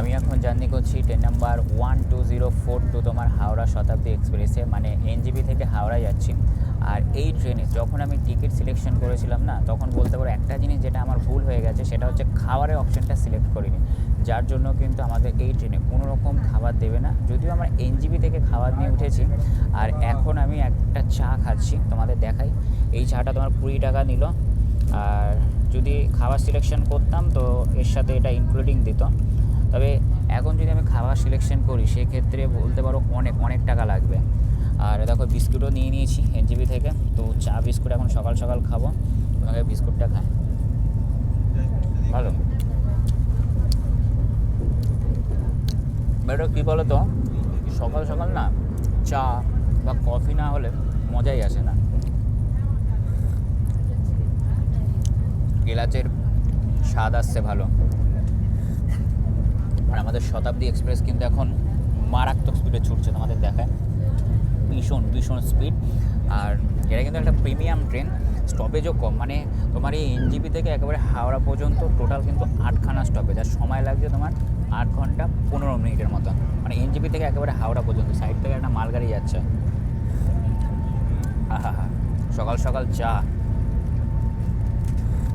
আমি এখন জার্নি করছি ট্রেন নাম্বার 12042 তোমার হাওড়া শতাব্দী এক্সপ্রেসে, মানে এনজেপি থেকে হাওড়া যাচ্ছি। আর এই ট্রেনে যখন আমি টিকিট সিলেকশন করেছিলাম না, তখন বলতে পারো একটা জিনিস যেটা আমার ভুল হয়ে গেছে, সেটা হচ্ছে খাবারের অপশানটা সিলেক্ট করিনি, যার জন্য কিন্তু আমাদের এই ট্রেনে কোনো রকম খাবার দেবে না। যদিও আমরা এনজেপি থেকে খাবার নিয়ে উঠেছি। আর এখন আমি একটা চা খাচ্ছি, তোমাদের দেখাই। এই চাটা তোমার 20 টাকা নিল। আর যদি খাবার সিলেকশন করতাম তো এর সাথে এটা ইনক্লুডিং দিত। তবে এখন যদি আমি খাবার সিলেকশন করি সেক্ষেত্রে বলতে পারো অনেক অনেক টাকা লাগবে। আর দেখো বিস্কুটও নিয়ে নিয়েছি এনজেপি থেকে, তো চা বিস্কুট এখন সকাল সকাল খাবো। তোমাকে বিস্কুটটা খাই, ভালো। বেটা কী বলো তো, সকাল সকাল না চা বা কফি না হলে মজাই আসে না। এলাচের স্বাদ আসছে ভালো। আর আমাদের শতাব্দী এক্সপ্রেস কিন্তু এখন মারাত্মক স্পিডে ছুটছে, তোমাদের দেখায় ভীষণ ভীষণ স্পিড। আর এটা কিন্তু একটা প্রিমিয়াম ট্রেন, স্টপেজও কম। মানে তোমার এই এনজেপি থেকে একেবারে হাওড়া পর্যন্ত টোটাল কিন্তু 8খানা স্টপেজ, আর সময় লাগছে তোমার 8 ঘন্টা 15 মিনিটের মতো। মানে এনজেপি থেকে একেবারে হাওড়া পর্যন্ত, সাইড থেকে একটা মালগাড়ি যাচ্ছে। হা হা হা, সকাল সকাল চা।